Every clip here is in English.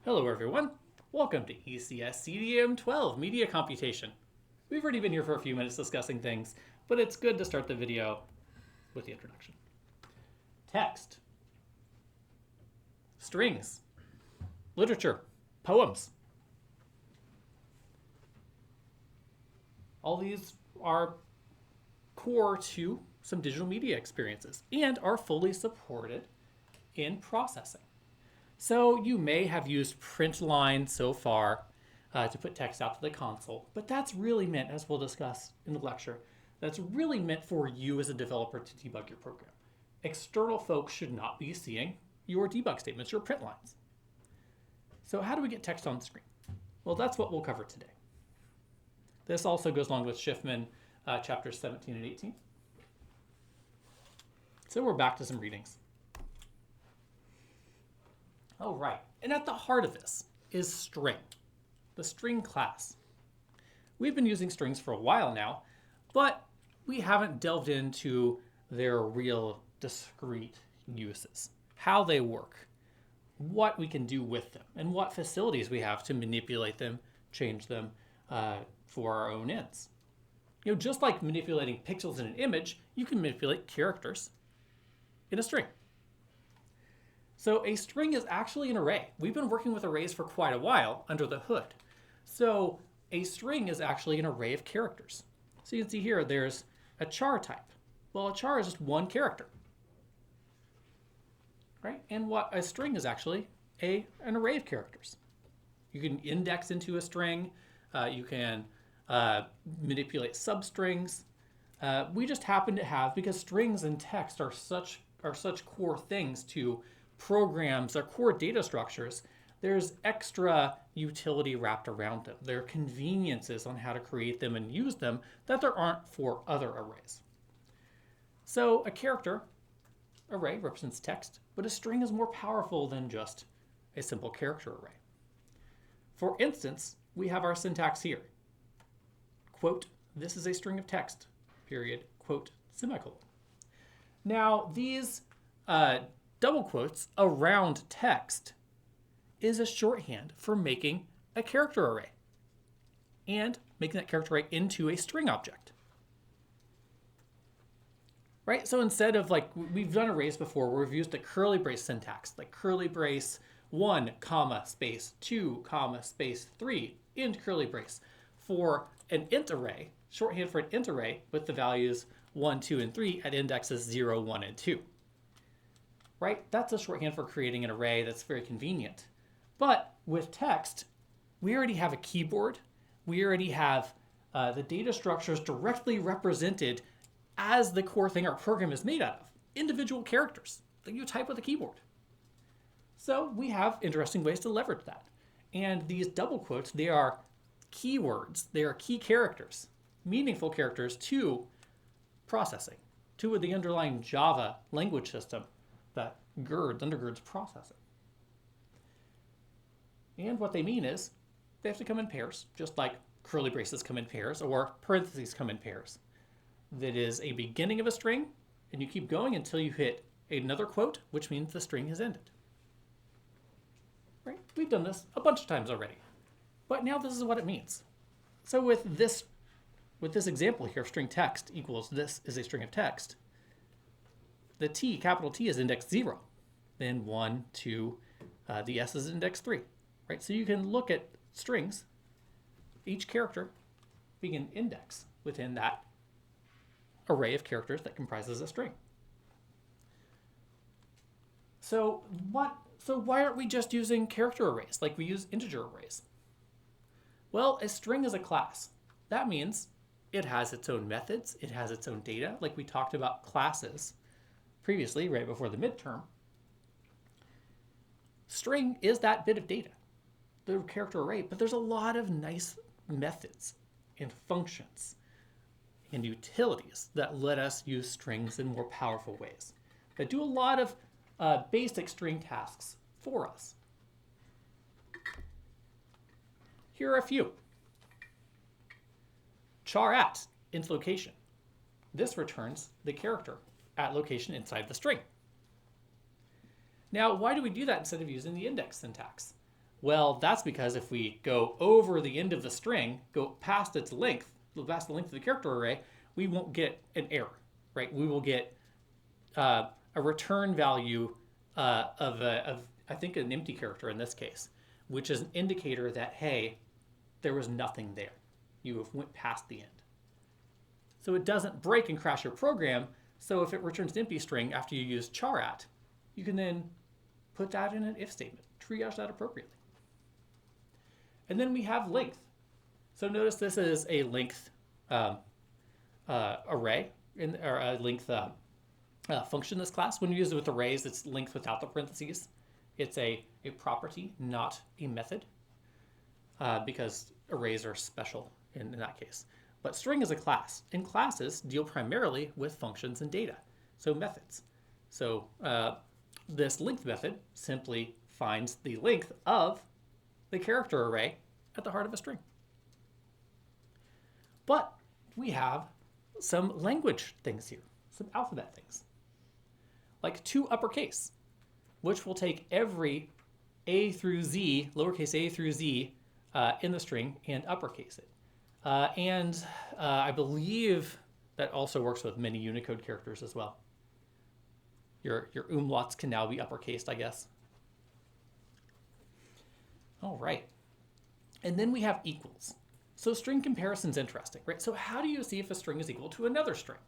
Hello everyone, welcome to ECS CDM 12 Media Computation. We've already been here for a few minutes discussing things, but it's good to start the video with the introduction. Text, strings, literature, poems. All these are core to some digital media experiences and are fully supported in processing. So you may have used print line so far to put text out to the console, but that's really meant, as we'll discuss in the lecture, that's really meant for you as a developer to debug your program. External folks should not be seeing your debug statements, your print lines. So how do we get text on the screen? Well, that's what we'll cover today. This also goes along with Schiffman chapters 17 and 18. So we're back to some readings. Oh, right. And at the heart of this is string, the string class. We've been using strings for a while now, but we haven't delved into their real discrete uses, how they work, what we can do with them, and what facilities we have to manipulate them, change them for our own ends. You know, just like manipulating pixels in an image, you can manipulate characters in a string. So a string is actually an array. We've been working with arrays for quite a while under the hood. So a string is actually an array of characters. So you can see here, there's a char type. Well, a char is just one character, right? And what a string is actually an array of characters. You can index into a string. You can manipulate substrings. We just happen to have, because strings and text are such core things to programs, our core data structures, there's extra utility wrapped around them. There are conveniences on how to create them and use them that there aren't for other arrays. So a character array represents text, but a string is more powerful than just a simple character array. For instance, we have our syntax here. Quote, this is a string of text, period, quote, semicolon. Now, these double quotes around text is a shorthand for making a character array and making that character array into a string object. Right? So instead of, like, we've done arrays before where we've used the curly brace syntax, like curly brace 1, comma, space 2, comma, space 3, end curly brace for an int array, shorthand for an int array with the values 1, 2, and 3 at indexes 0, 1, and 2. Right? That's a shorthand for creating an array that's very convenient. But with text, we already have a keyboard. We already have the data structures directly represented as the core thing our program is made out of. Individual characters that you type with a keyboard. So we have interesting ways to leverage that. And these double quotes, they are keywords. They are key characters, meaningful characters to processing, to the underlying Java language system that undergirds processing. And what they mean is they have to come in pairs, just like curly braces come in pairs or parentheses come in pairs. That is a beginning of a string, and you keep going until you hit another quote, which means the string has ended. Right? We've done this a bunch of times already, but now this is what it means. So with this example here, string text equals this is a string of text. The T, capital T, is index 0. Then 1, 2, the S is index 3. Right? So you can look at strings, each character being an index within that array of characters that comprises a string. So why aren't we just using character arrays like we use integer arrays? Well, a string is a class. That means it has its own methods, it has its own data, like we talked about classes previously, right before the midterm. String is that bit of data, the character array, but there's a lot of nice methods and functions and utilities that let us use strings in more powerful ways, that do a lot of basic string tasks for us. Here are a few. Char at int location. This returns the character at location inside the string. Now, why do we do that instead of using the index syntax? Well, that's because if we go over the end of the string, go past its length, past the length of the character array, we won't get an error, right? We will get a return value of I think an empty character in this case, which is an indicator that, hey, there was nothing there. You have went past the end. So it doesn't break and crash your program. So if it returns an empty string after you use char@, you can then put that in an if statement, triage that appropriately. And then we have length. So notice this is a length array, or a length function in this class. When you use it with arrays, it's length without the parentheses. It's a property, not a method, because arrays are special in that case. But string is a class, and classes deal primarily with functions and data, so methods. So this length method simply finds the length of the character array at the heart of a string. But we have some language things here, some alphabet things, like toUpperCase, which will take every A through Z, lowercase a through Z, in the string and uppercase it. I believe that also works with many Unicode characters as well. Your umlauts can now be uppercased, I guess. All right. And then we have equals. So string comparison is interesting, right? So how do you see if a string is equal to another string?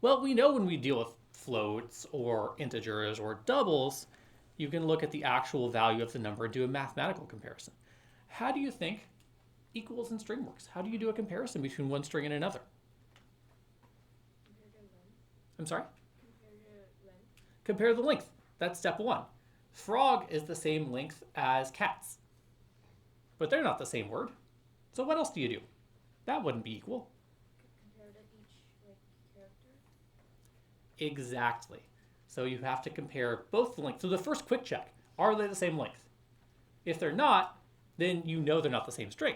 Well, we know when we deal with floats or integers or doubles, you can look at the actual value of the number and do a mathematical comparison. How do you think equals in string works? How do you do a comparison between one string and another? I'm sorry? Compare the length. That's step one. Frog is the same length as cats, but they're not the same word. So what else do you do? That wouldn't be equal. Compare to each character? Exactly. So you have to compare both the length. So the first quick check, are they the same length? If they're not, then you know they're not the same string.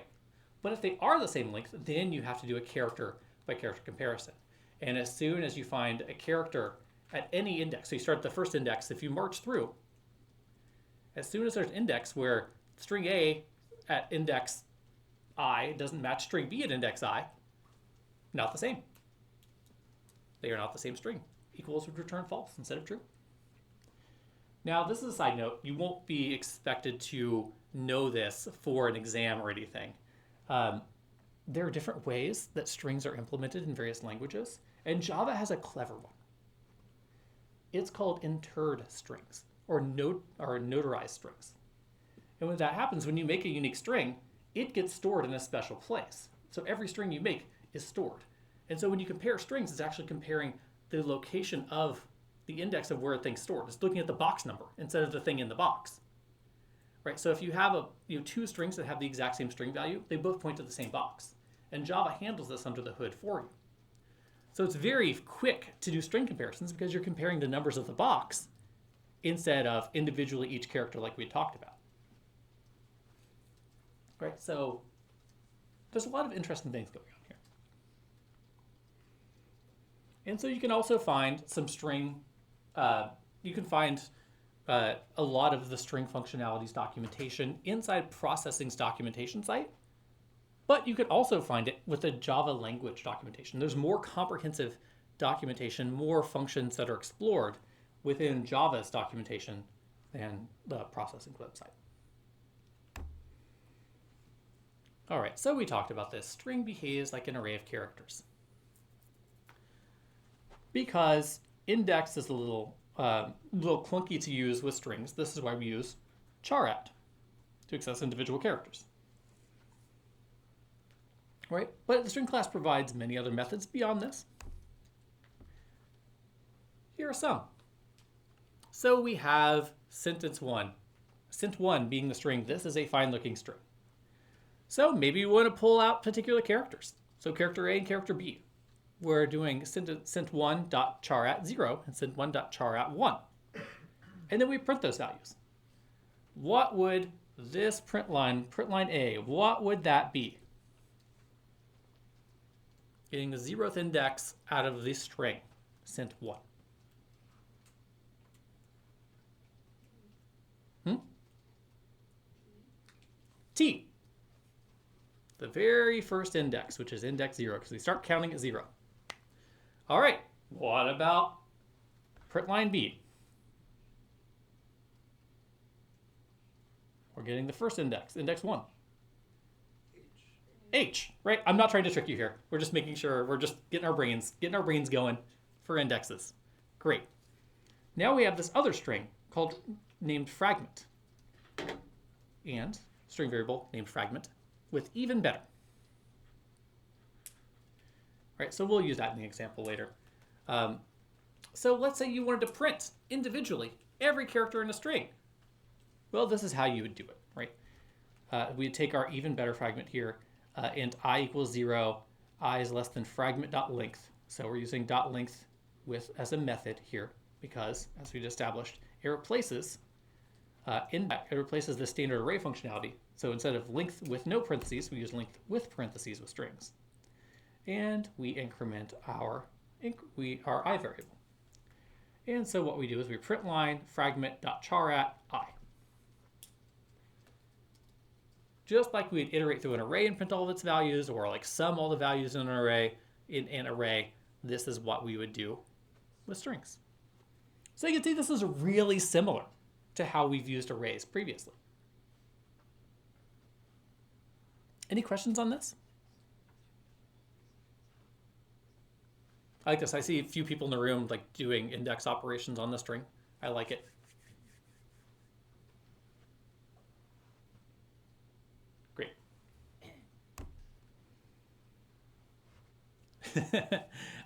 But if they are the same length, then you have to do a character by character comparison. And as soon as you find a character at any index, so you start at the first index, if you march through, as soon as there's an index where string A at index I doesn't match string B at index I, not the same. They are not the same string. Equals would return false instead of true. Now, this is a side note. You won't be expected to know this for an exam or anything. There are different ways that strings are implemented in various languages, and Java has a clever one. It's called interred strings, or notarized strings. And when that happens, when you make a unique string, it gets stored in a special place. So every string you make is stored. And so when you compare strings, it's actually comparing the location of the index of where a thing's stored. It's looking at the box number instead of the thing in the box. Right? So if you have two strings that have the exact same string value, they both point to the same box. And Java handles this under the hood for you. So it's very quick to do string comparisons because you're comparing the numbers of the box instead of individually each character like we talked about. Right? So there's a lot of interesting things going on here. And so you can also find some string, you can find a lot of the string functionalities documentation inside Processing's documentation site, but you could also find it with the Java language documentation. There's more comprehensive documentation, more functions that are explored within Java's documentation than the Processing website. All right, so we talked about this. String behaves like an array of characters. Because index is a little clunky to use with strings, this is why we use char@ to access individual characters. Right? But the string class provides many other methods beyond this. Here are some. So we have sentence1. Sent1 being the string, this is a fine-looking string. So maybe we want to pull out particular characters. So character A and character B. We're doing sent1.char@0 and sent1.char@1. And then we print those values. What would this print line A, what would that be? Getting the 0th index out of the string, sent1. T. The very first index, which is index 0, because we start counting at 0. All right, what about print line B? We're getting the first index, index 1. H, right? I'm not trying to trick you here. We're just making sure, we're just getting our brains going for indexes. Great. Now we have this other string named fragment. And string variable named fragment with even better. Right, so we'll use that in the example later. So let's say you wanted to print individually every character in a string. Well, this is how you would do it, right? We'd take our even better fragment here, int I equals 0, I is less than fragment.length. So we're using .length as a method here because, as we established, it replaces the standard array functionality. So instead of length with no parentheses, we use length with parentheses with strings. And we increment our I variable. And so what we do is we print line fragment.char@I. Just like we'd iterate through an array and print all of its values, or like sum all the values in an array, this is what we would do with strings. So you can see this is really similar to how we've used arrays previously. Any questions on this? I like this. I see a few people in the room like doing index operations on the string. I like it. Great.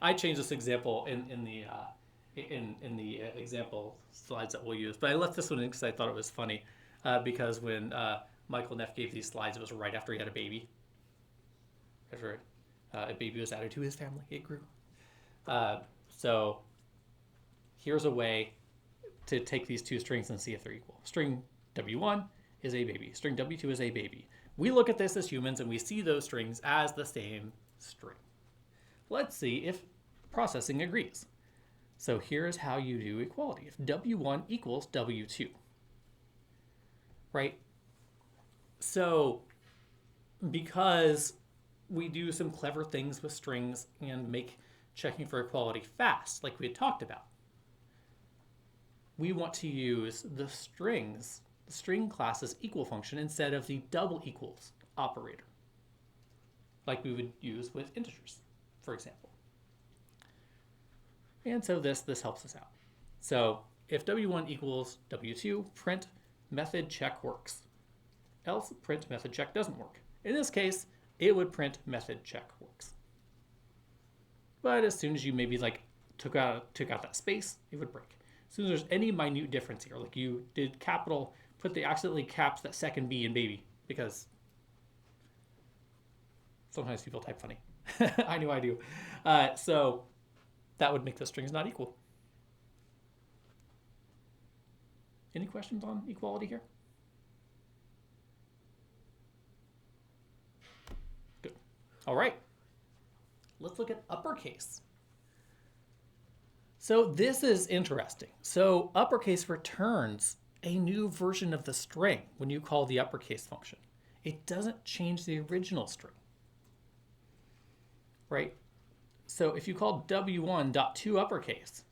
I changed this example in the example slides that we'll use, but I left this one in because I thought it was funny because when Michael Neff gave these slides, it was right after he had a baby. After a baby was added to his family, it grew. So here's a way to take these two strings and see if they're equal. String W1 is a baby. String W2 is a baby. We look at this as humans and we see those strings as the same string. Let's see if processing agrees. So here's how you do equality. If W1 equals W2, right? So because we do some clever things with strings and make checking for equality fast, like we had talked about, we want to use the string class's equal function instead of the double equals operator, like we would use with integers, for example. And so this helps us out. So if W1 equals W2, print method check works. Else print method check doesn't work. In this case, it would print method check works. But as soon as you maybe like took out that space, it would break. As soon as there's any minute difference here, like you did capital, accidentally caps that second B in baby, because sometimes people type funny. I know I do. So that would make the strings not equal. Any questions on equality here? Good. All right. Let's look at uppercase. So this is interesting. So uppercase returns a new version of the string when you call the uppercase function. It doesn't change the original string, right? So if you call w1.to uppercase,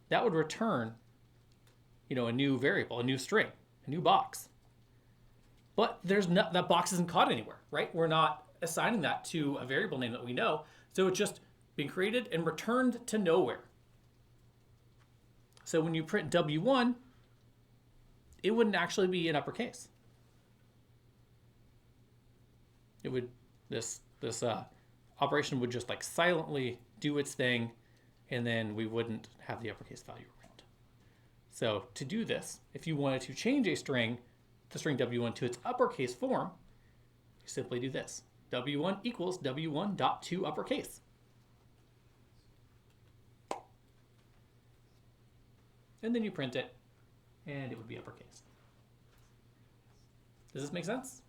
that would return, a new variable, a new string, a new box. But that box isn't caught anywhere, right? We're not assigning that to a variable name that we know. So it's just been created and returned to nowhere. So when you print W1, it wouldn't actually be in uppercase. It would, this operation would just like silently do its thing, and then we wouldn't have the uppercase value around. So to do this, if you wanted to change the string W1 to its uppercase form, you simply do this. W1 equals W1.to uppercase. And then you print it, and it would be uppercase. Does this make sense?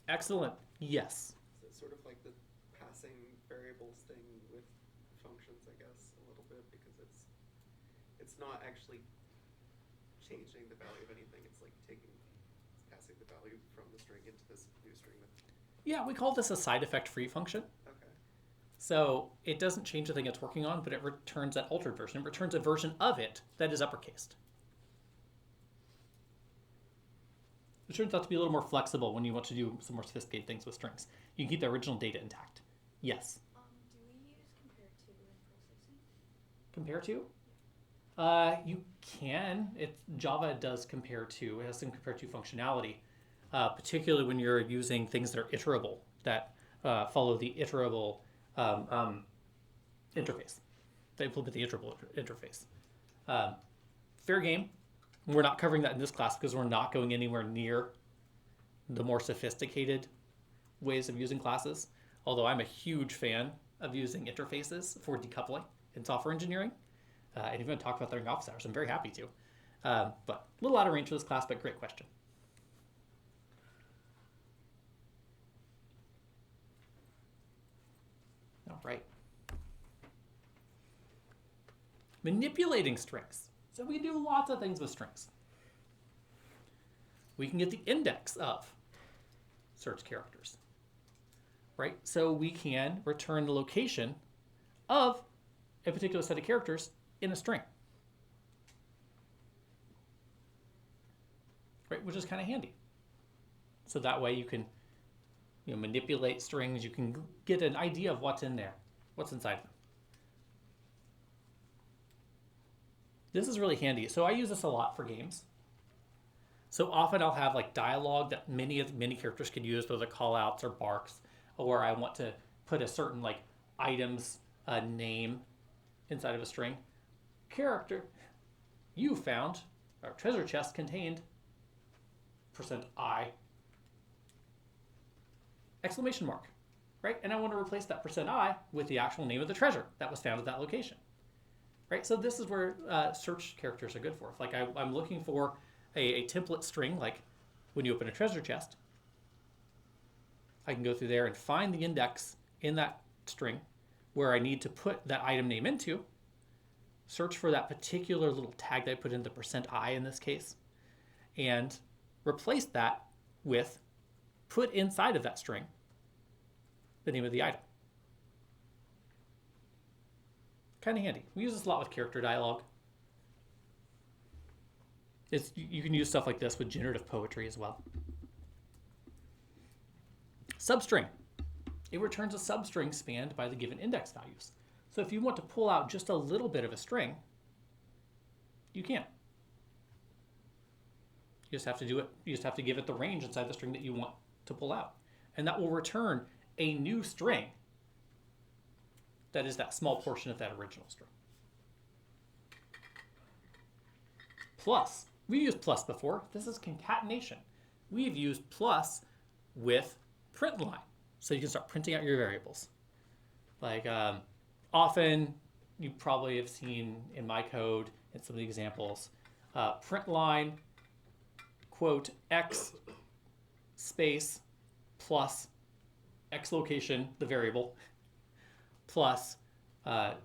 Excellent. Yes. So it's sort of like the passing variables thing with functions, I guess, a little bit, because it's not actually changing the value of anything. It's like passing the value from the string into this new string. Yeah, we call this a side effect free function. Okay. So it doesn't change the thing it's working on, but it returns that altered version. It returns a version of it that is uppercased. It turns out to be a little more flexible when you want to do some more sophisticated things with strings. You can keep the original data intact. Yes. Do we use compare to in processing? Compare to? You can. Java does compare to. It has some compare to functionality, particularly when you're using things that are iterable, that follow the iterable interface. They implement the iterable interface. Fair game. We're not covering that in this class because we're not going anywhere near the more sophisticated ways of using classes. Although I'm a huge fan of using interfaces for decoupling in software engineering. And if you want to talk about that during office hours, I'm very happy to. But a little out of range for this class, but great question. All right. Manipulating strings. So we do lots of things with strings. We can get the index of search characters, right? So we can return the location of a particular set of characters in a string, right? Which is kind of handy. So that way you can, manipulate strings. You can get an idea of what's in there, what's inside them. This is really handy. So I use this a lot for games. So often I'll have like dialogue that many characters can use, whether call outs or barks, or I want to put a certain like item's name inside of a string. Character, you found our treasure chest contained %I exclamation mark, right? And I want to replace that %I with the actual name of the treasure that was found at that location. Right, so this is where search characters are good for. If like I'm looking for a template string, like when you open a treasure chest, I can go through there and find the index in that string where I need to put that item name into, search for that particular little tag that I put in, the %I in this case, and replace that with, put inside of that string, the name of the item. Kind of handy. We use this a lot with character dialogue. You can use stuff like this with generative poetry as well. Substring. It returns a substring spanned by the given index values. So if you want to pull out just a little bit of a string, you can. You just have to do it. You just have to give it the range inside the string that you want to pull out. And that will return a new string that is that small portion of that original string. Plus, we've used plus before. This is concatenation. We've used plus with print line. So you can start printing out your variables. Like often you probably have seen in my code in some of the examples, print line, quote, X space plus X location, the variable, plus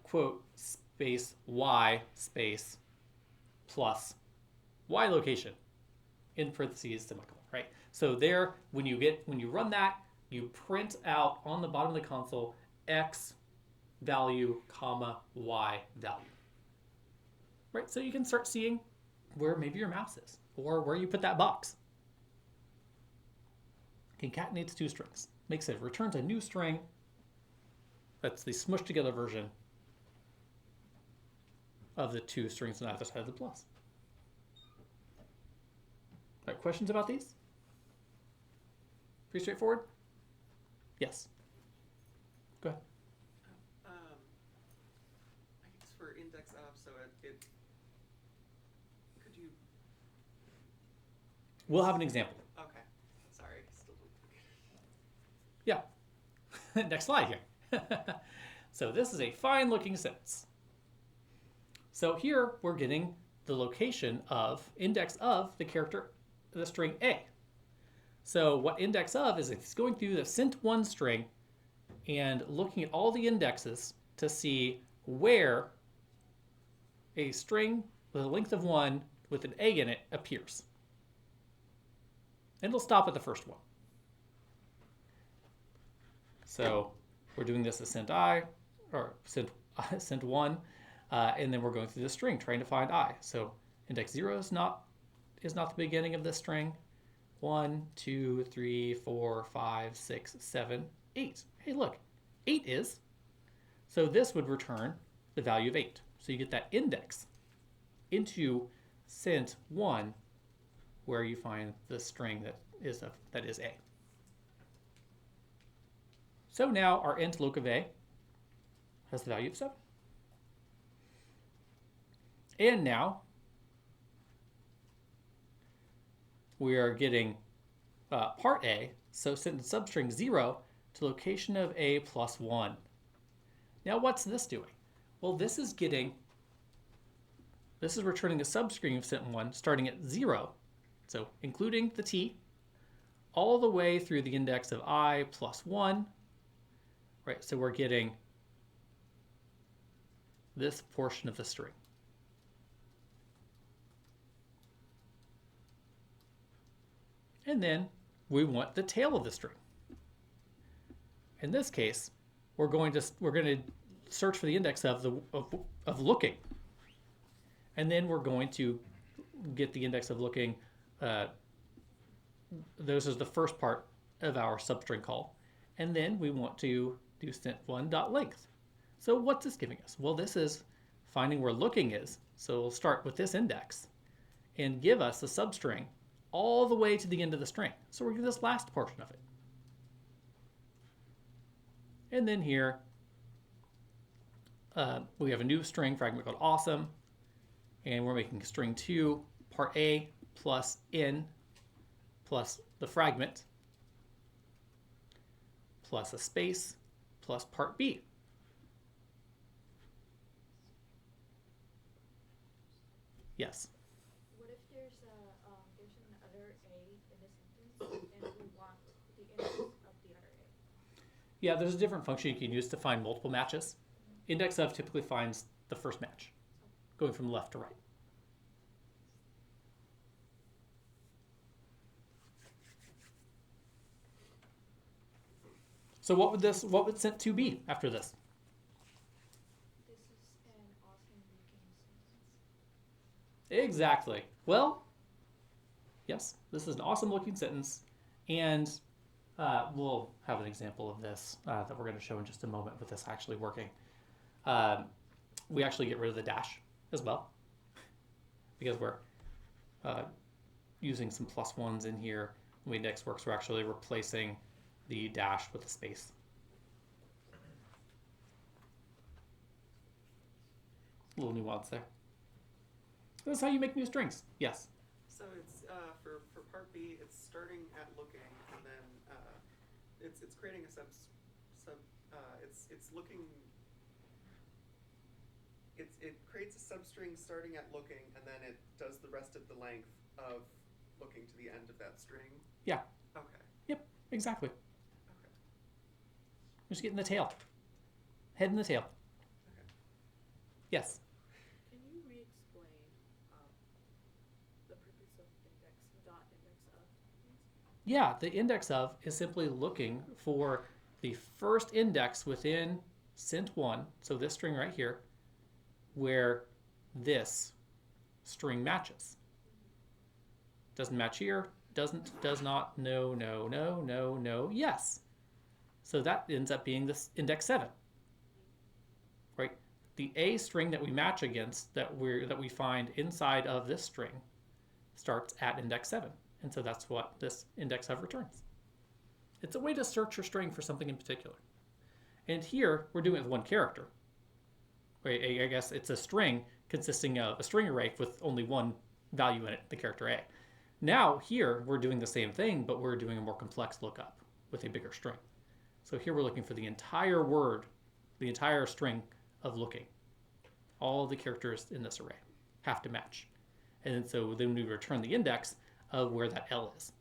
quote space Y space plus Y location in parentheses semicolon, right? So there, when you run that, you print out on the bottom of the console X value, comma, Y value, right? So you can start seeing where maybe your mouse is or where you put that box. Concatenates two strings, makes it, returns a new string. That's the smushed together version of the two strings on either side of the plus. All right, questions about these? Pretty straightforward? Yes. Go ahead. I guess for index of, so it could you? We'll have an example. Okay, sorry, still don't. Yeah. Next slide here. So this is a fine looking sentence. So here we're getting the location of index of the character, the string A. So what index of is, it's going through the sent1 string and looking at all the indexes to see where a string with a length of 1 with an A in it appears. And it'll stop at the first one. So we're doing this as cent I, or cent 1, and then we're going through the string trying to find I. So index 0 is not the beginning of this string. 1, 2, 3, 4, 5, 6, 7, 8. Hey, look, 8 is. So this would return the value of 8. So you get that index into cent 1, where you find the string that is A. So now our int loc of A has the value of 7. And now we are getting part A, so send substring 0 to location of A plus 1. Now what's this doing? Well, this is returning a substring of cent 1 starting at 0, so including the t, all the way through the index of I plus 1. Right, so we're getting this portion of the string. And then we want the tail of the string. In this case, we're going to search for the index of looking, and then we're going to get the index of looking. This is the first part of our substring call, and then we want to do cent1.length. So what's this giving us? Well, this is finding where looking is. So we'll start with this index and give us the substring all the way to the end of the string. So we're going to get this last portion of it. And then here, we have a new string fragment called awesome, and we're making string 2 part A plus n plus the fragment plus a space plus part B. Yes. What if there's another A in the sentence and we want the index of the other A? Yeah, there's a different function you can use to find multiple matches. Index of typically finds the first match, going from left to right. So what would cent2 be after this? This is an awesome looking sentence. Exactly. Well, yes, this is an awesome looking sentence, and we'll have an example of this that we're going to show in just a moment with this actually working. We actually get rid of the dash as well, because we're using some plus ones in here. When index works, we're actually replacing the dash with a space. A little nuance there. This is how you make new strings. Yes. So it's for part B, it's starting at looking, and then it's creating a it's looking. It creates a substring starting at looking, and then it does the rest of the length of looking to the end of that string. Yeah. Okay. Yep. Exactly. Okay. Just getting the tail. Head in the tail. Okay. Yes. Can you re-explain the purpose of index of? Yeah, the index of is simply looking for the first index within cent1, so this string right here, where this string matches. Doesn't match here, does not, no, yes. So that ends up being this index 7, right? The A string that we match against, that we find inside of this string, starts at index 7. And so that's what this index of returns. It's a way to search your string for something in particular. And here, we're doing it with one character. Right? I guess it's a string consisting of a string array with only one value in it, the character A. Now, here, we're doing the same thing, but we're doing a more complex lookup with a bigger string. So here we're looking for the entire word, the entire string of looking. All the characters in this array have to match. And so then we return the index of where that L is.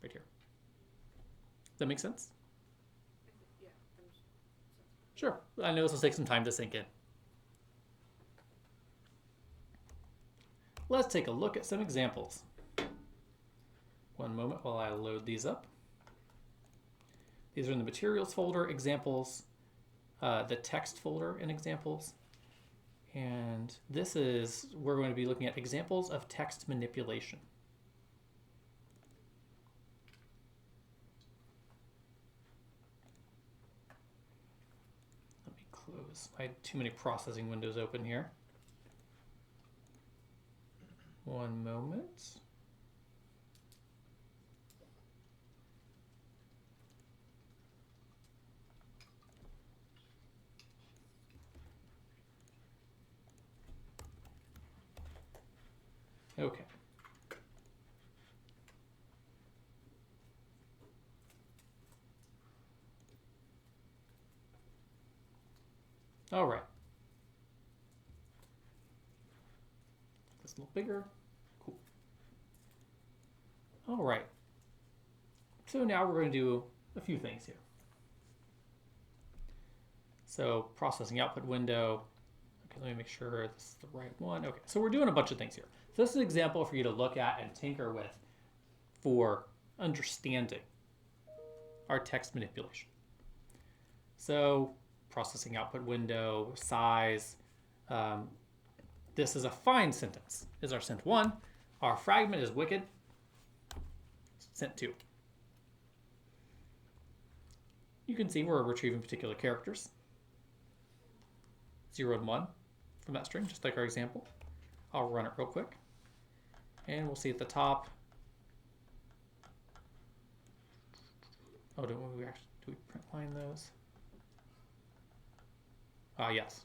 Right here. Does that make sense? Yeah. Sure. I know this will take some time to sink in. let's take a look at some examples. One moment while I load these up. These are in the materials folder, examples, the text folder in examples. And this is, we're going to be looking at examples of text manipulation. Let me close. I had too many processing windows open here. One moment. Okay. All right. This a little bigger. Cool. All right. So now we're going to do a few things here. So processing output window. Okay, let me make sure this is the right one. Okay, so we're doing a bunch of things here. So this is an example for you to look at and tinker with for understanding our text manipulation. So processing output window, size. This is a fine sentence, is our sent 1. Our fragment is wicked, sent 2. You can see we're retrieving particular characters, 0 and 1 from that string, just like our example. I'll run it real quick. And we'll see at the top. Oh, do we print line those? Yes.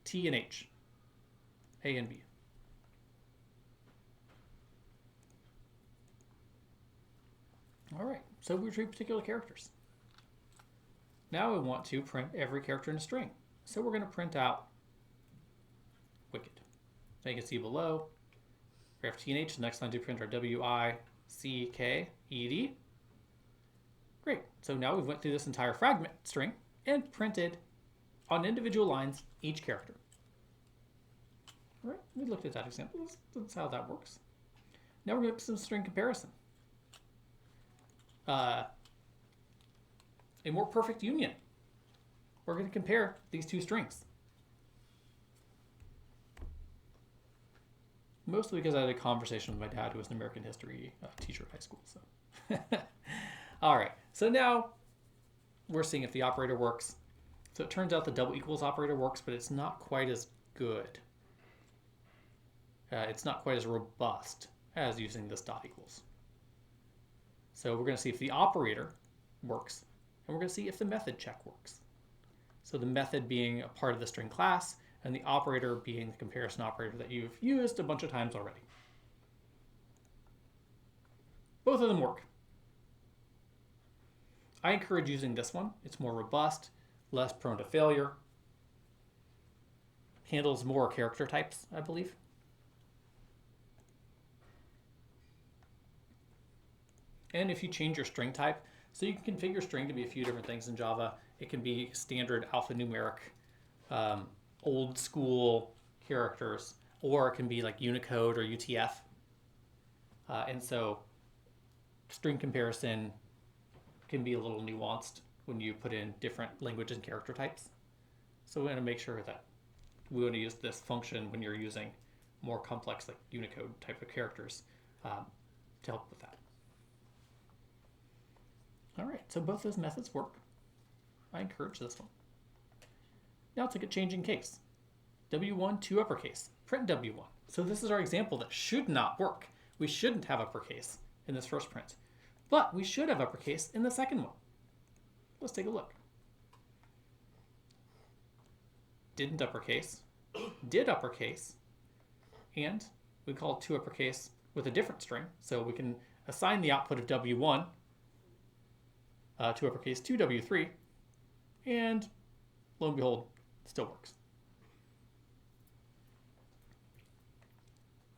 T and H. A and B. All right, so we retrieve particular characters. Now we want to print every character in a string. So we're going to print out wicked. So you can see below, we have T and H. The next line to print our W-I-C-K-E-D. Great. So now we've went through this entire fragment string and printed on individual lines each character. All right, we looked at that example. That's how that works. Now we're going to do some string comparison. A more perfect union. We're going to compare these two strings. Mostly because I had a conversation with my dad, who was an American history teacher at high school. So, all right. So now we're seeing if the operator works. So it turns out the double equals operator works, but it's not quite as good. It's not quite as robust as using this dot equals. So we're going to see if the operator works, and we're going to see if the method check works. So the method being a part of the string class, and the operator being the comparison operator that you've used a bunch of times already. Both of them work. I encourage using this one. It's more robust, less prone to failure, handles more character types, I believe. And if you change your string type, so you can configure string to be a few different things in Java. It can be standard alphanumeric, old school characters, or it can be like Unicode or UTF. And so string comparison can be a little nuanced when you put in different language and character types. So we want to make sure that we want to use this function when you're using more complex like Unicode type of characters to help with that. All right, so both those methods work. I encourage this one. Now let's look at changing case. W1 to uppercase, print W1. So this is our example that should not work. We shouldn't have uppercase in this first print, but we should have uppercase in the second one. Let's take a look. Didn't uppercase, did uppercase, and we call to uppercase with a different string. So we can assign the output of W1 to uppercase to W3, and lo and behold, it still works.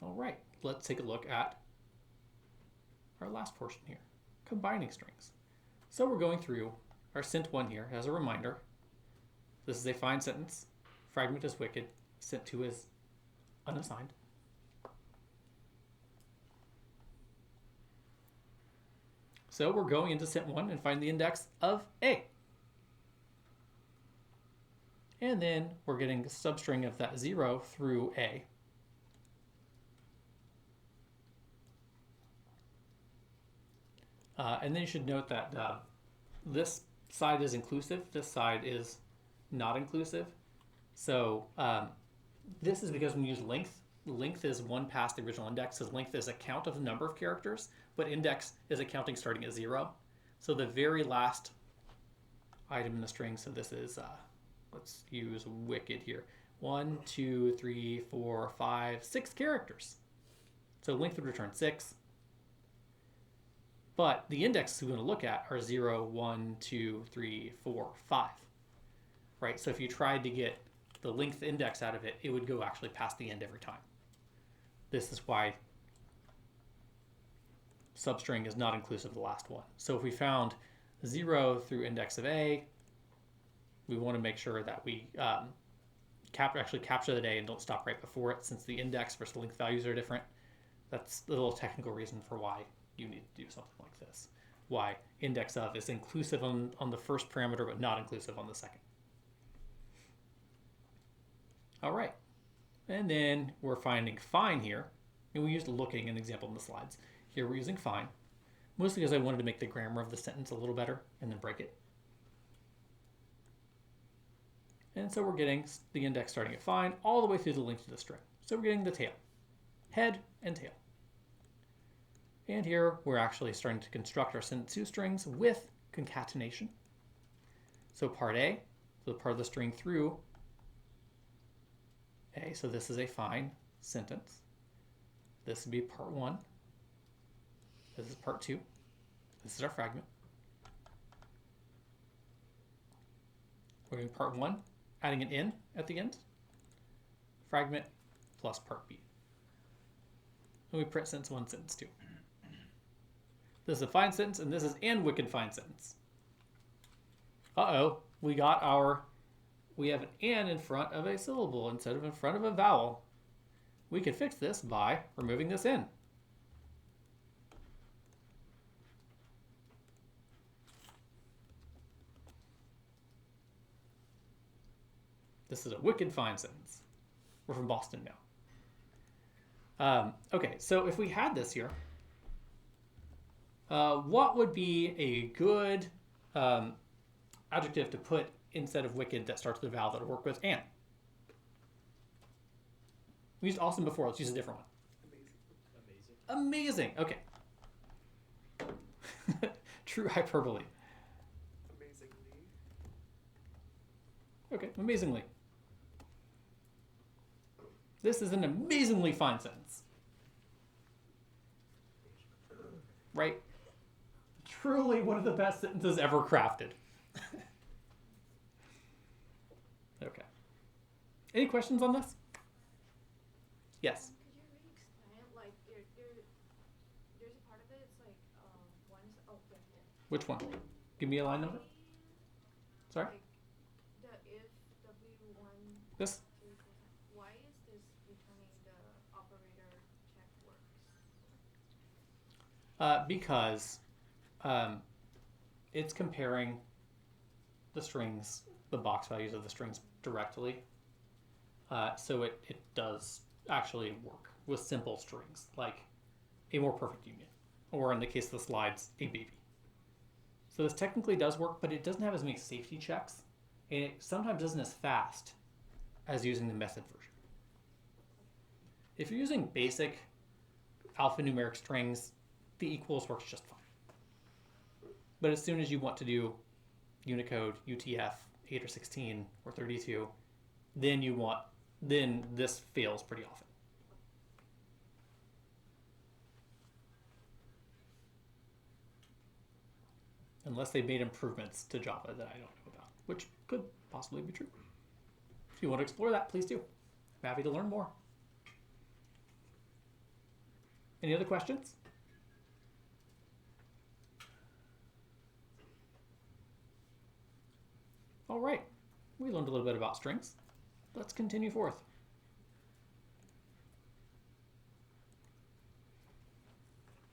All right, let's take a look at our last portion here, combining strings. So we're going through our sent1 here as a reminder. This is a fine sentence. Fragment is wicked. Sent2 is unassigned. So we're going into Sent1 and find the index of A. And then we're getting a substring of that 0 through A. And then you should note that this side is inclusive, this side is not inclusive. So this is because when we use length, length is one past the original index, because length is a count of the number of characters, but index is a counting starting at 0. So the very last item in the string, so this is, let's use wicked here. 1, 2, 3, 4, 5, 6 characters. So length would return 6. But the indexes we're going to look at are 0, 1, 2, 3, 4, 5. Right? So if you tried to get the length index out of it, it would go actually past the end every time. This is why substring is not inclusive of the last one. So if we found 0 through index of A, we want to make sure that we actually capture the A and don't stop right before it, since the index versus length values are different. That's the little technical reason for why you need to do something like this. Why index of is inclusive on the first parameter, but not inclusive on the second. All right. And then we're finding fine here. And we used looking an example in the slides. Here we're using fine, mostly because I wanted to make the grammar of the sentence a little better and then break it. And so we're getting the index starting at fine all the way through the length of the string. So we're getting the tail, head and tail. And here we're actually starting to construct our sentence strings with concatenation. So part A, so the part of the string through A, so this is a fine sentence. This would be part 1. This is part 2. This is our fragment. We're doing part 1, adding an in at the end. Fragment plus part B. And we print sentence 1, sentence 2. This is a fine sentence, and this is an wicked fine sentence. Uh-oh, we have an and in front of a syllable instead of in front of a vowel. We could fix this by removing this in. This is a wicked fine sentence. We're from Boston now. Okay, so if we had this here, what would be a good adjective to put instead of wicked that starts with a vowel that would work with and? We used awesome before. Let's use a different one. Amazing. Amazing. Okay. True hyperbole. Amazingly. Okay, amazingly. This is an amazingly fine sentence. Right? Truly one of the best sentences ever crafted. Okay. Any questions on this? Yes. Could you re-explain, like, there's a part of it, it's like, one's, oh, yeah. Which one? Give me a line number. Sorry? Like, the if W1, This? 3, 4, 5, why is this returning the operator check works? Because it's comparing the strings, the box values of the strings directly. So it does actually work with simple strings, like a more perfect union, or in the case of the slides, a baby. So this technically does work, but it doesn't have as many safety checks, and it sometimes isn't as fast as using the method version. If you're using basic alphanumeric strings, the equals works just fine. But as soon as you want to do Unicode, UTF, 8 or 16 or 32, then this fails pretty often. Unless they've made improvements to Java that I don't know about, which could possibly be true. If you want to explore that, please do. I'm happy to learn more. Any other questions? All right, we learned a little bit about strings. Let's continue forth.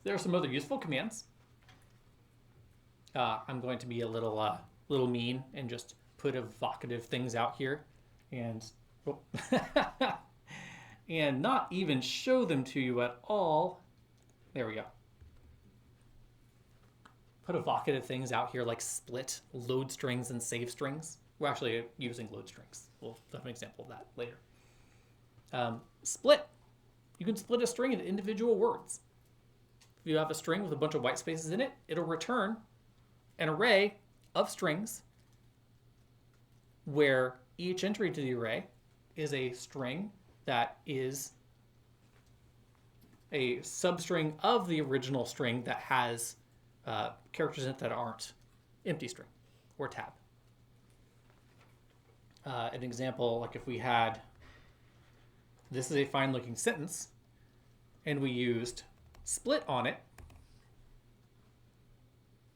There are some other useful commands. I'm going to be a little mean and just put evocative things out here, and and not even show them to you at all. There we go. Put evocative things out here like split, load strings, and save strings. We're actually using load strings. We'll have an example of that later. Split. You can split a string into individual words. If you have a string with a bunch of white spaces in it, it'll return an array of strings where each entry to the array is a string that is a substring of the original string that has characters in it that aren't empty string or tab. An example, like if we had, this is a fine looking sentence, and we used split on it,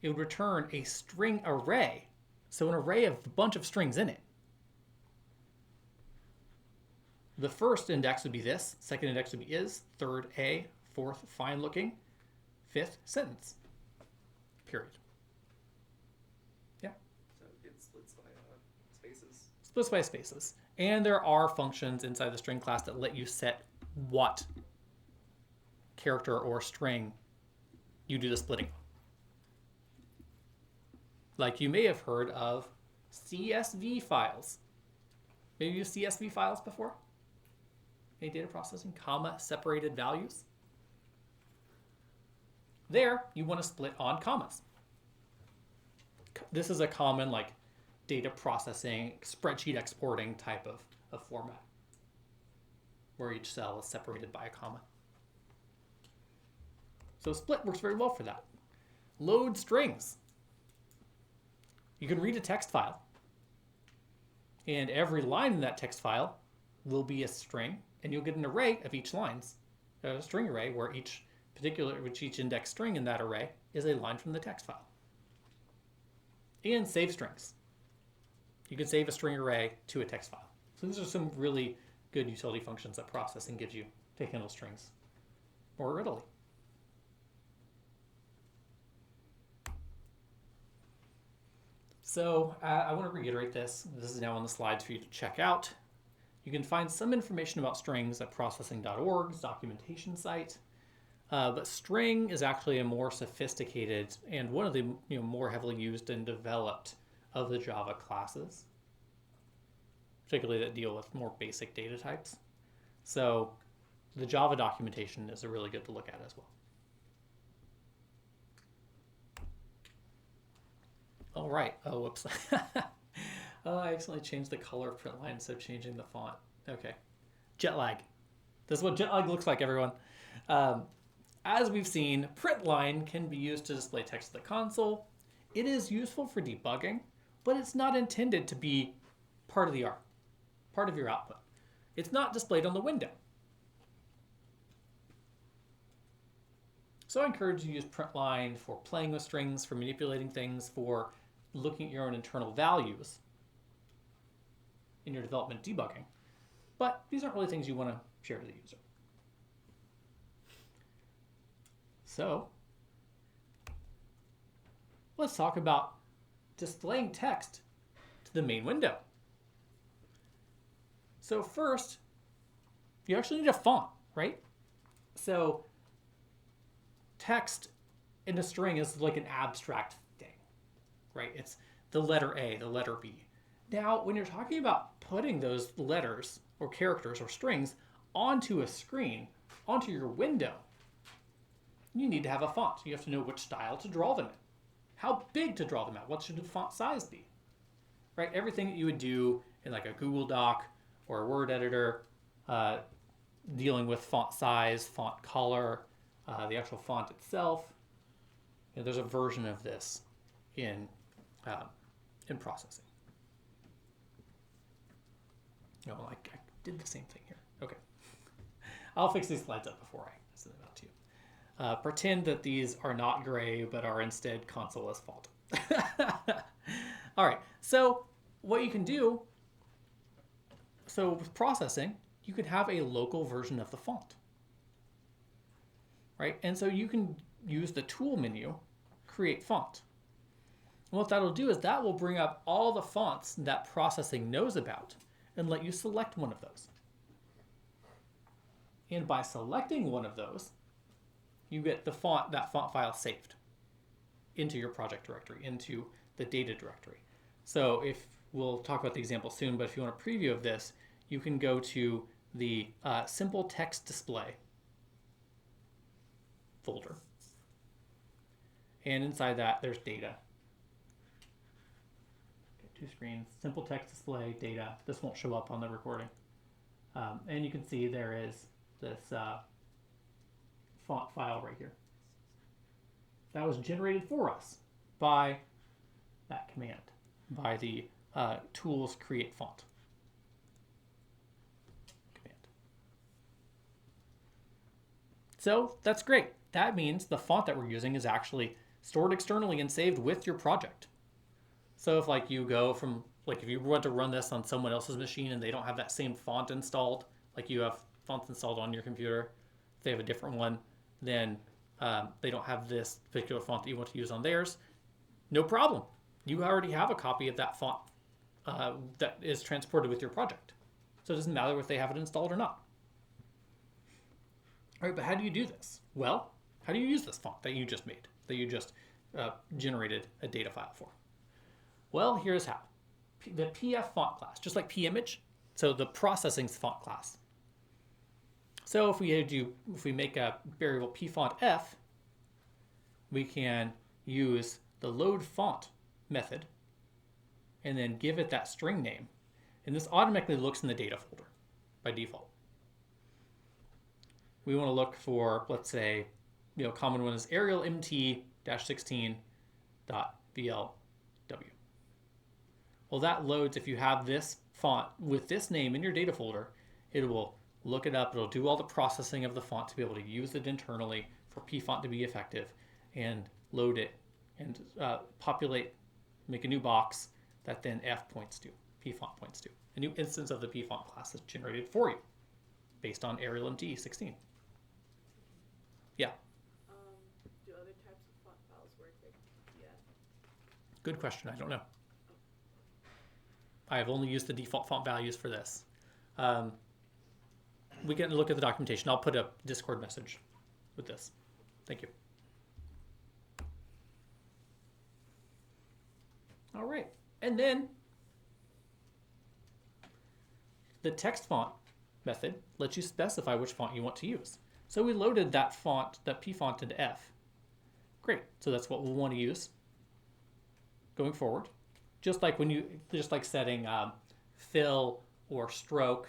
it would return a string array. So an array of a bunch of strings in it. The first index would be this, second index would be is, third a, fourth fine looking, fifth sentence. Period. Yeah. So it splits by spaces. Splits by spaces. And there are functions inside the string class that let you set what character or string you do the splitting. Like you may have heard of CSV files. Maybe you used CSV files before? Any data processing, comma separated values? There, you want to split on commas. This is a common like data processing, spreadsheet exporting type of format, where each cell is separated by a comma. So split works very well for that. Load strings. You can read a text file, and every line in that text file will be a string, and you'll get an array of each lines, a string array where each index string in that array is a line from the text file. And save strings. You can save a string array to a text file. So these are some really good utility functions that processing gives you to handle strings more readily. So I want to reiterate this. This is now on the slides for you to check out. You can find some information about strings at processing.org's documentation site. But string is actually a more sophisticated and one of the more heavily used and developed of the Java classes, particularly that deal with more basic data types. So the Java documentation is a really good to look at as well. All right. Oh, whoops. Oh, I accidentally changed the color of print line instead of changing the font. Okay. Jet lag. This is what jet lag looks like, everyone. As we've seen, print line can be used to display text to the console. It is useful for debugging, but it's not intended to be part of your output. It's not displayed on the window. So I encourage you to use print line for playing with strings, for manipulating things, for looking at your own internal values in your development debugging. But these aren't really things you want to share to the user. So let's talk about displaying text to the main window. So first, you actually need a font, right? So text in a string is like an abstract thing, right? It's the letter A, the letter B. Now, when you're talking about putting those letters or characters or strings onto a screen, onto your window, you need to have a font. You have to know which style to draw them in, how big to draw them out, what should the font size be, right? Everything that you would do in like a Google Doc or a Word editor, dealing with font size, font color, the actual font itself. There's a version of this in processing. No, I did the same thing here. Okay. I'll fix these slides up before I send them out to you. Pretend that these are not gray, but are instead console as font. All right. So what you can do, so with processing, you could have a local version of the font, right? And so you can use the tool menu, create font. And what that'll do is that will bring up all the fonts that processing knows about and let you select one of those. And by selecting one of those, you get that font file saved into your project directory, into the data directory. So if we'll talk about the example soon, but if you want a preview of this, you can go to the simple text display folder. And inside that, there's data. Two screens, simple text display, data. This won't show up on the recording. And you can see there is this font file right here. That was generated for us by that command, by the tools create font command. So that's great. That means the font that we're using is actually stored externally and saved with your project. So if like you go from, like if you want to run this on someone else's machine and they don't have that same font installed, like you have fonts installed on your computer, if they have a different one, then they don't have this particular font that you want to use on theirs, no problem. You already have a copy of that font that is transported with your project. So it doesn't matter if they have it installed or not. All right, but how do you do this? Well, how do you use this font that you just made, that you just generated a data file for? Well, here's how. The PF font class, just like pimage, so the processing's font class. So if we make a variable pfontf, we can use the load font method and then give it that string name. And this automatically looks in the data folder by default. We want to look for, let's say, common one is Arial MT-16.VLW. Well, that loads, if you have this font with this name in your data folder, it will look it up, it'll do all the processing of the font to be able to use it internally for pfont to be effective, and load it and populate, make a new box that then f points to, pfont points to. A new instance of the pfont class is generated for you based on Arial MT16. Yeah, Do other types of font files work like PDF? good question. I don't know. I have only used the default font values for this. We can look at the documentation. I'll put a Discord message with this. Thank you. All right. And then the text font method lets you specify which font you want to use. So we loaded that font, that pfont into F. Great. So that's what we'll want to use going forward. Just like setting fill or stroke,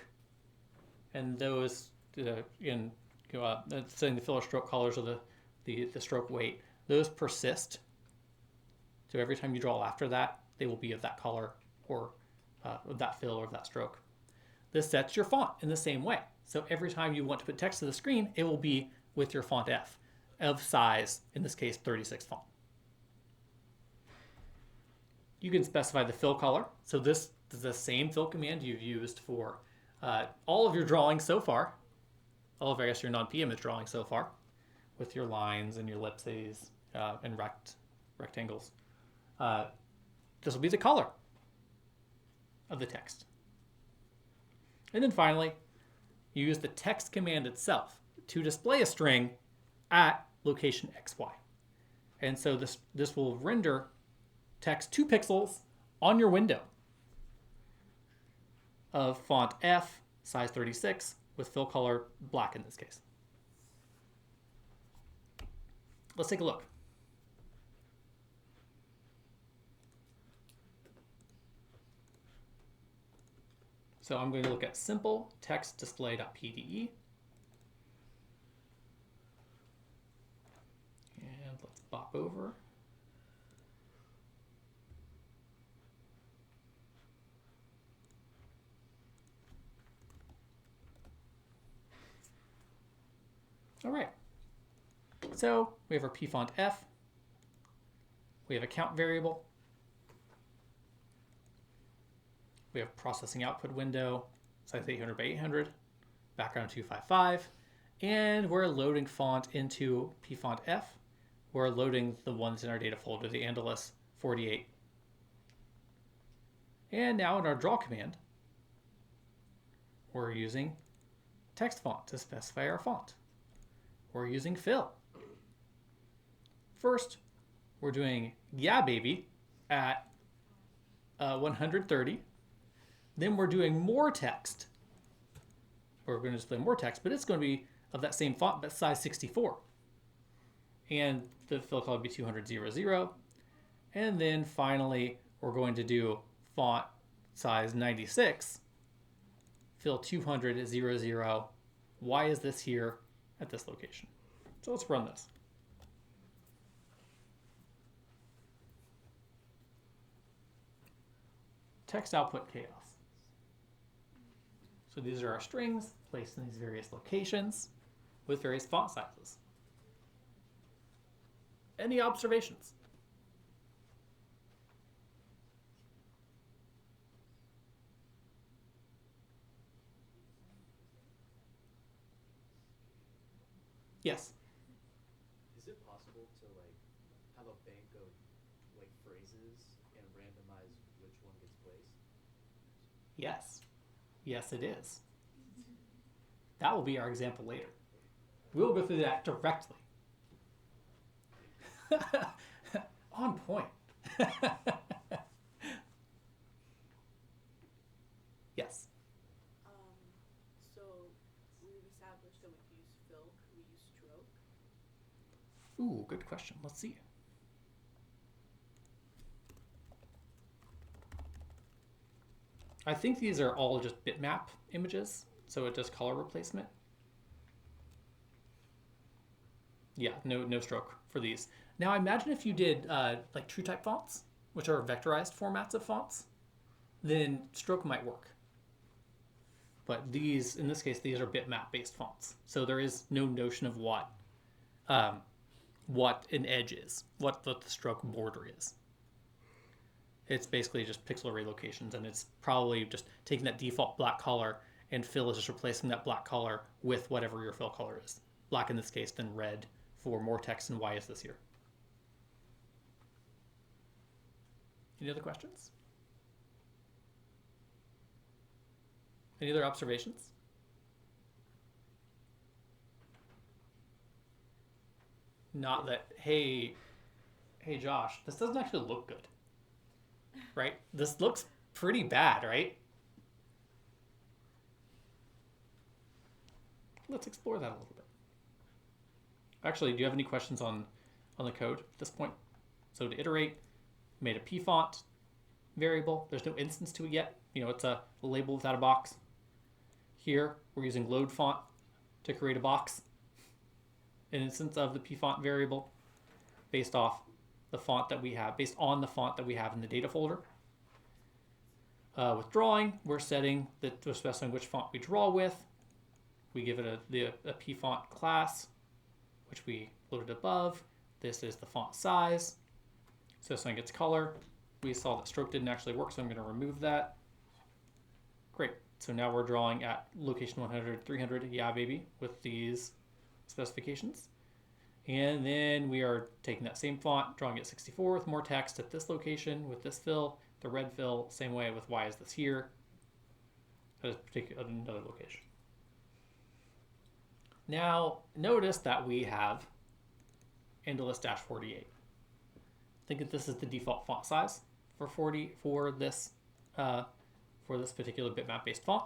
and those setting the fill or stroke colors or the stroke weight, those persist. So every time you draw after that, they will be of that color or of that fill or of that stroke. This sets your font in the same way. So every time you want to put text to the screen, it will be with your font F of size, in this case 36 font. You can specify the fill color. So this is the same fill command you've used for all of your drawings so far. All of, I guess, your non-pimage drawings so far, with your lines and your ellipses and rectangles. This will be the color of the text. And then finally, you use the text command itself to display a string at location XY. And so this will render text 2 pixels on your window of font F, size 36, with fill color black in this case. Let's take a look. So I'm going to look at simple text display.pde. And let's bop over. All right. So we have our pfont F. We have a count variable. We have processing output window, size 800 by 800, background 255, and we're loading font into pfont F. We're loading the ones in our data folder, the Andalus 48. And now in our draw command, we're using text font to specify our font. We're using fill. First, we're doing yeah baby at 130. Then we're doing more text. We're going to display more text, but it's going to be of that same font, but size 64. And the fill color will be 200 And then finally, we're going to do font size 96, fill 200 Why is this here at this location? So let's run this. Text output chaos. So these are our strings placed in these various locations with various font sizes. Any observations? Yes. Is it possible to have a bank of phrases and randomize which one gets placed? Yes. Yes, it is. That will be our example later. We'll go through that directly. On point. Yes. So we've established that we can use fill. Could we use stroke? Ooh, good question. Let's see. I think these are all just bitmap images, so it does color replacement. Yeah, no stroke for these. Now imagine if you did like TrueType fonts, which are vectorized formats of fonts, then stroke might work. But these, in this case, these are bitmap based fonts, so there is no notion of what an edge is, what the stroke border is. It's basically just pixel array locations, and it's probably just taking that default black color, and fill is just replacing that black color with whatever your fill color is. Black in this case, then red for more text, and why is this here? Any other questions? Any other observations? Not that, hey Josh, this doesn't actually look good. Right? This looks pretty bad, right? Let's explore that a little bit. Actually, do you have any questions on the code at this point? So to iterate, made a p font variable. There's no instance to it yet. It's a label without a box. Here, we're using load font to create a box, an instance of the p font variable based off the font that we have, based on the font that we have in the data folder. With drawing, we're setting we're specifying which font we draw with. We give it a p font class, which we loaded above. This is the font size. Specifying its color. We saw that stroke didn't actually work, so I'm going to remove that. Great. So now we're drawing at location 100, 300, yeah baby, with these specifications. And then we are taking that same font, drawing at 64 with more text at this location with this fill, the red fill, same way with why is this here at another location. Now notice that we have Indolist-48. Think that this is the default font size for 40 for this particular bitmap based font.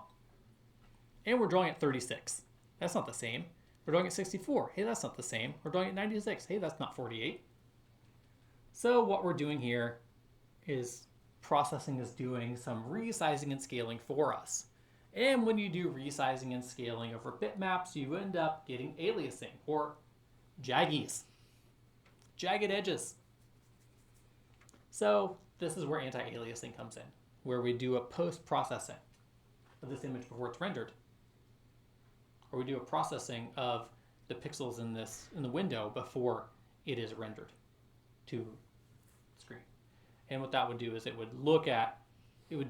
And we're drawing at 36. That's not the same. We're drawing at 64. Hey, that's not the same. We're drawing at 96. Hey, that's not 48. So what we're doing here is processing is doing some resizing and scaling for us. And when you do resizing and scaling over bitmaps, you end up getting aliasing or jaggies, jagged edges. So this is where anti-aliasing comes in, where we do a post-processing of this image before it's rendered. Or we do a processing of the pixels in the window before it is rendered to screen. And what that would do is it would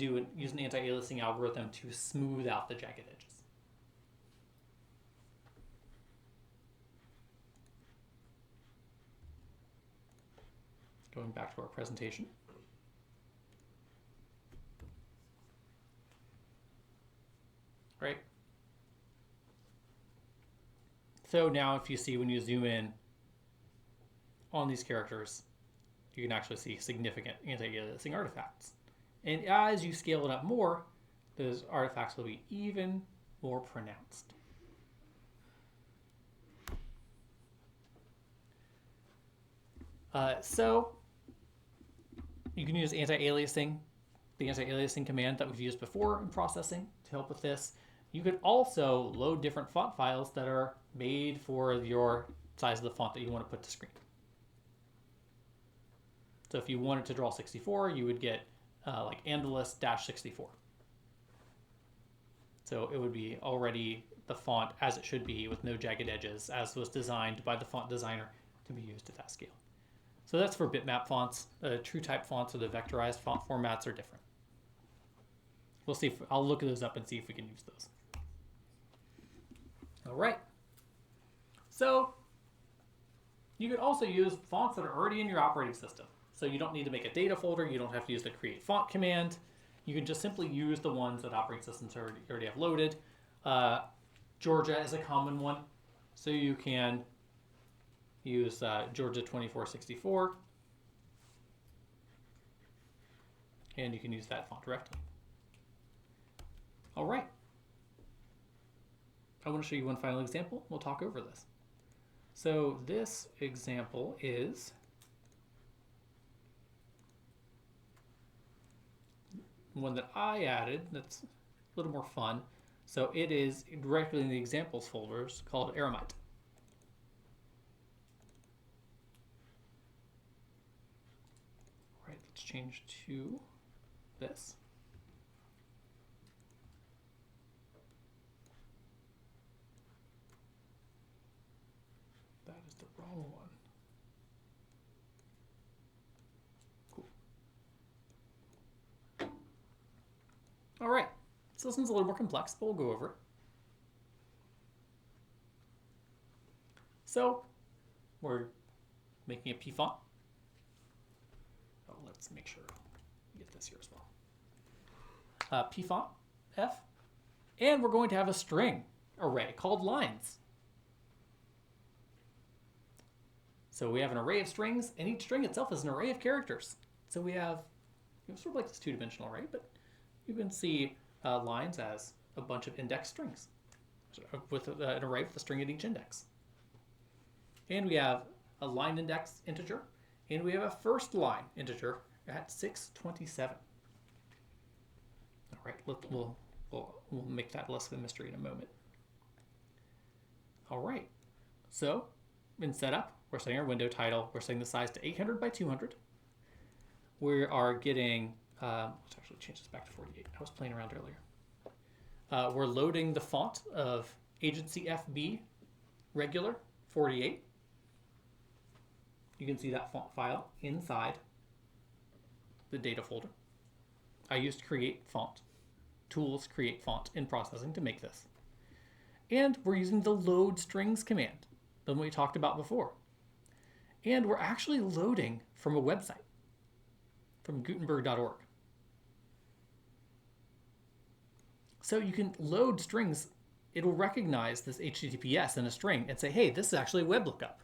use an anti-aliasing algorithm to smooth out the jagged edges. Going back to our presentation. Right? So now if you see when you zoom in on these characters, you can actually see significant anti-aliasing artifacts. And as you scale it up more, those artifacts will be even more pronounced. So you can use anti-aliasing, the anti-aliasing command that we've used before in processing to help with this. You could also load different font files that are made for your size of the font that you want to put to screen. So if you wanted to draw 64, you would get like Andalus-64. So it would be already the font as it should be with no jagged edges, as was designed by the font designer to be used at that scale. So that's for bitmap fonts. True type fonts or the vectorized font formats are different. We'll see if I'll look those up and see if we can use those. All right. So you could also use fonts that are already in your operating system. So you don't need to make a data folder. You don't have to use the create font command. You can just simply use the ones that operating systems already have loaded. Georgia is a common one. So you can use Georgia 2464. And you can use that font directly. All right. I want to show you one final example. We'll talk over this. So this example is one that I added that's a little more fun. So it is directly in the examples folders called Aramite. All right, let's change to this. That is the wrong one. Cool. All right, so this one's a little more complex, but we'll go over it. So we're making a P font. Oh, let's make sure we get this here as well. P font, F, and we're going to have a string array called lines. So we have an array of strings, and each string itself is an array of characters. So we have sort of like this two-dimensional array, but you can see lines as a bunch of index strings with an array with a string at each index. And we have a line index integer, and we have a first line integer at 627. All right, we'll make that less of a mystery in a moment. All right, so in setup, we're setting our window title. We're setting the size to 800 by 200. We are getting, let's actually change this back to 48. I was playing around earlier. We're loading the font of Agency FB regular 48. You can see that font file inside the data folder. I used create font, tools create font in processing to make this. And we're using the load strings command, the one we talked about before. And we're actually loading from a website, from Gutenberg.org. So you can load strings. It'll recognize this HTTPS in a string and say, hey, this is actually a web lookup.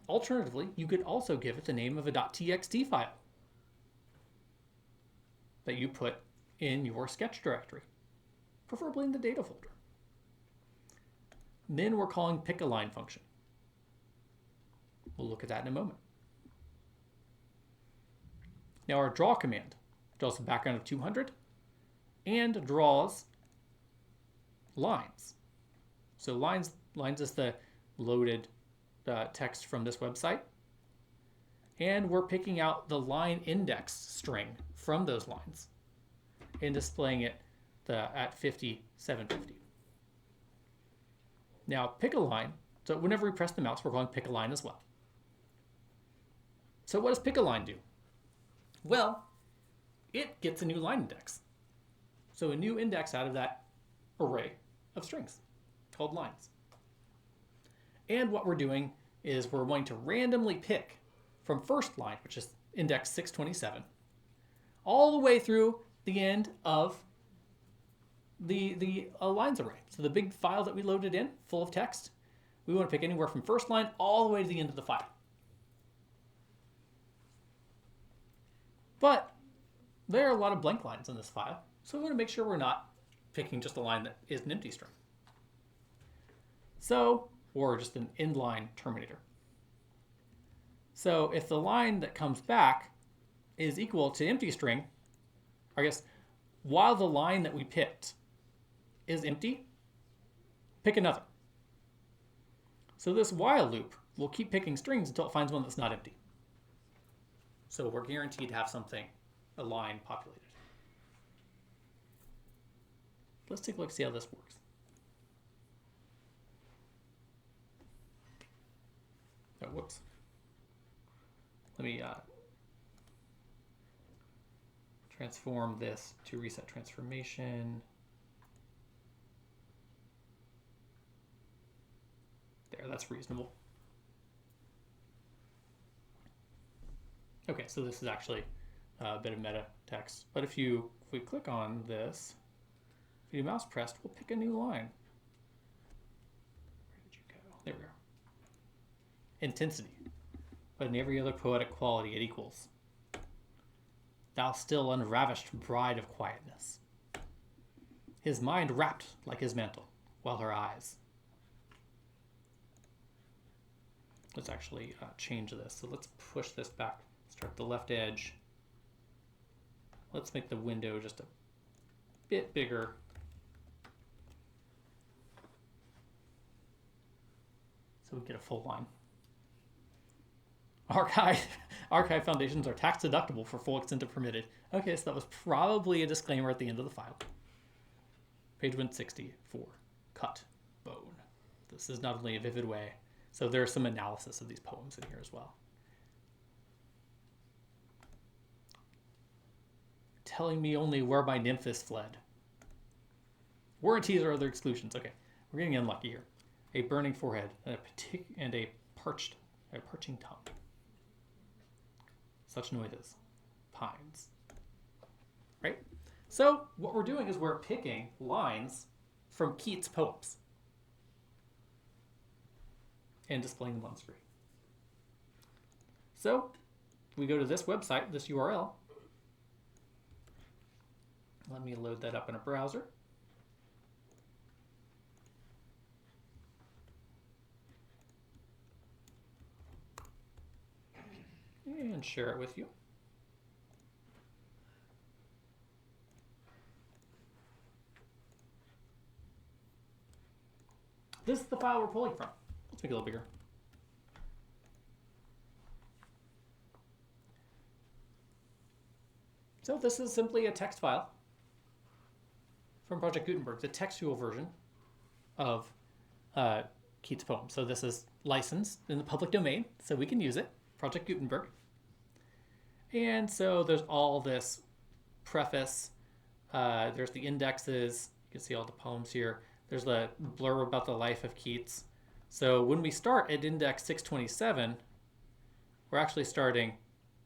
Alternatively, you could also give it the name of a .txt file that you put in your sketch directory, preferably in the data folder. Then we're calling pick a line function. We'll look at that in a moment. Now our draw command draws a background of 200 and draws lines. So lines is the loaded text from this website. And we're picking out the line index string from those lines and displaying it at 5750. Now pick a line. So whenever we press the mouse, we're calling pick a line as well. So what does pick a line do? Well, it gets a new line index. So a new index out of that array of strings called lines. And what we're doing is we're going to randomly pick from first line, which is index 627, all the way through the end of the lines array. So the big file that we loaded in, full of text, we want to pick anywhere from first line all the way to the end of the file. But there are a lot of blank lines in this file, so we want to make sure we're not picking just a line that is an empty string. So, or just an inline terminator. So if the line that comes back is equal to empty string, I guess while the line that we picked is empty, pick another. So this while loop will keep picking strings until it finds one that's not empty. So we're guaranteed to have something, a line populated. Let's take a look, see how this works. Oh, whoops. Let me transform this to reset transformation. There, that's reasonable. Okay, so this is actually a bit of meta text. But if we click on this, if you do mouse pressed, we'll pick a new line. Where did you go? There we are. Intensity. But in every other poetic quality it equals. Thou still unravished bride of quietness. His mind wrapped like his mantle, while her eyes. Let's actually change this. So let's push this back. Start the left edge. Let's make the window just a bit bigger. So we get a full line. Archive foundations are tax deductible for full extent if permitted. Okay, so that was probably a disclaimer at the end of the file. Page 164, cut, bone. This is not only a vivid way, so there's some analysis of these poems in here as well. Telling me only where my nymph is fled. Warranties or other exclusions. Okay, we're getting unlucky here. A burning forehead and a parching tongue. Such noises. Pines. Right? So what we're doing is we're picking lines from Keats' poems and displaying them on screen. So we go to this website, this URL. Let me load that up in a browser. And share it with you. This is the file we're pulling from. Let's make it a little bigger. So this is simply a text file from Project Gutenberg, the textual version of Keats' poem. So this is licensed in the public domain, so we can use it, Project Gutenberg. And so there's all this preface, there's the indexes, you can see all the poems here. There's the blurb about the life of Keats. So when we start at index 627, we're actually starting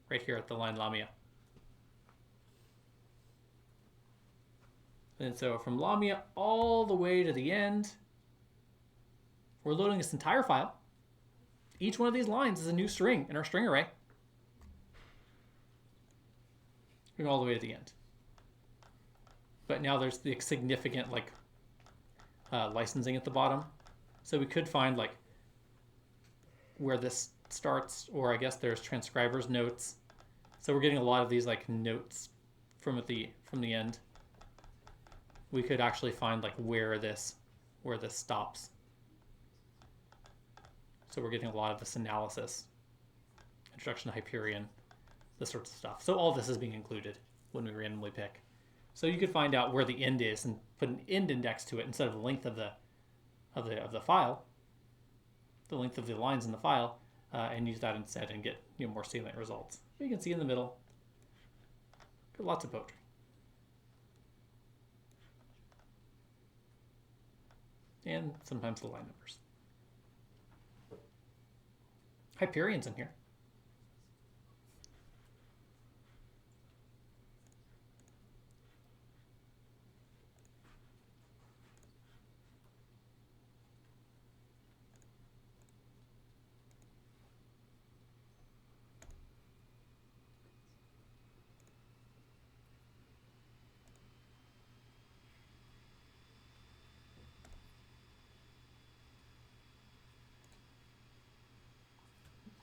right here at the line Lamia. And so from Lamia all the way to the end, we're loading this entire file. Each one of these lines is a new string in our string array. Going all the way to the end. But now there's the significant licensing at the bottom. So we could find where this starts, or I guess there's transcriber's notes. So we're getting a lot of these notes from the end. We could actually find where this stops. So we're getting a lot of this analysis, introduction to Hyperion, this sort of stuff. So all this is being included when we randomly pick. So you could find out where the end is and put an end index to it instead of the length of the file, the length of the lines in the file, and use that instead and get more salient results. You can see in the middle, got lots of poetry. And sometimes the line numbers. Hyperion's in here.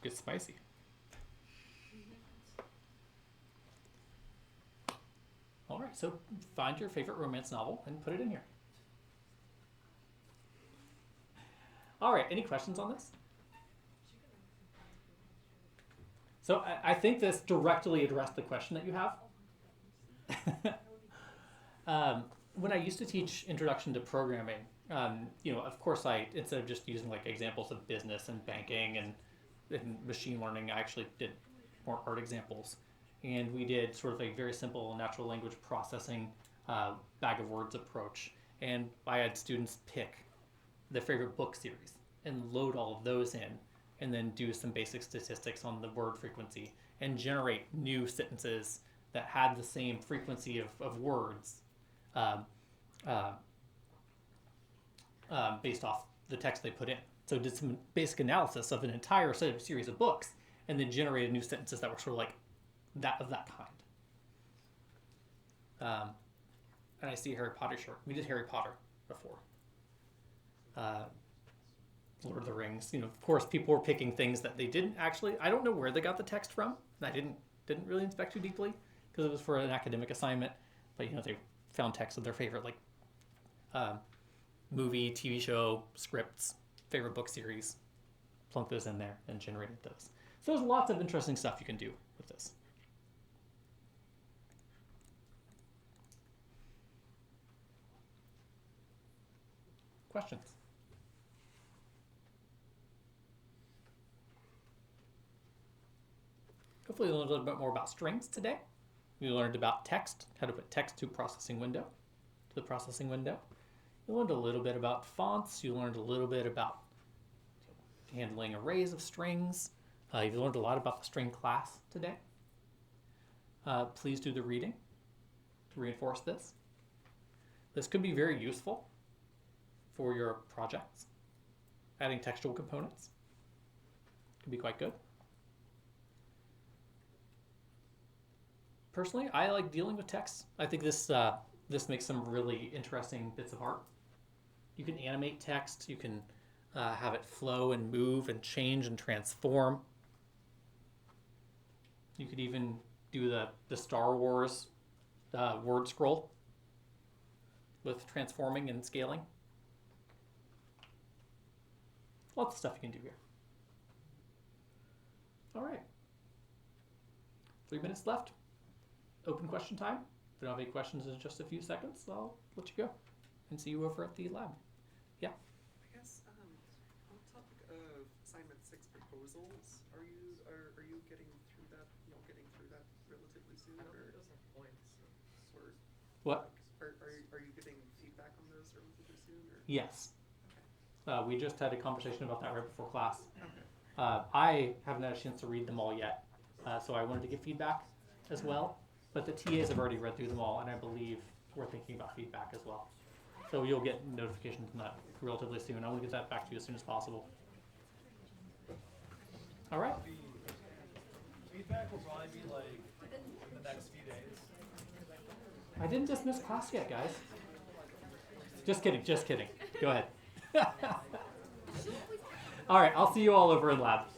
Gets spicy. All right, so find your favorite romance novel and put it in here. All right, any questions on this? So I think this directly addressed the question that you have. When I used to teach Introduction to Programming, of course, instead of just using like examples of business and banking and machine learning, I actually did more art examples. And we did sort of a very simple natural language processing bag of words approach. And I had students pick their favorite book series and load all of those in, and then do some basic statistics on the word frequency and generate new sentences that had the same frequency of words based off the text they put in. So did some basic analysis of an entire series of books and then generated new sentences that were sort of like that kind. And I see a Harry Potter shirt. We did Harry Potter before. Lord of the Rings. Of course, people were picking things that they didn't actually. I don't know where they got the text from. And I didn't really inspect too deeply because it was for an academic assignment. But they found text of their favorite movie, TV show, scripts, favorite book series, plunked those in there and generated those. So there's lots of interesting stuff you can do with this. Questions? Hopefully you learned a little bit more about strings today. We learned about text, how to put text to the processing window. You learned a little bit about fonts. You learned a little bit about handling arrays of strings. You learned a lot about the string class today. Please do the reading to reinforce this. This could be very useful for your projects. Adding textual components could be quite good. Personally, I like dealing with text. I think this makes some really interesting bits of art. You can animate text. You can have it flow and move and change and transform. You could even do the Star Wars word scroll with transforming and scaling. Lots of stuff you can do here. All right. 3 minutes left. Open question time. If you don't have any questions in just a few seconds, I'll let you go and see you over at the lab. Yeah. I guess on the topic of assignment 6 proposals, are you getting through that? Getting through that relatively soon, or Those have points. or What? are you getting feedback on those relatively soon? Or? Yes. Okay. We just had a conversation about that right before class. Okay. I haven't had a chance to read them all yet, so I wanted to get feedback as well. But the TAs have already read through them all, and I believe we're thinking about feedback as well. So you'll get notifications on that relatively soon. I want to get that back to you as soon as possible. All right. Feedback will probably be like in the next few days. I didn't dismiss class yet, guys. Just kidding. Go ahead. All right, I'll see you all over in lab.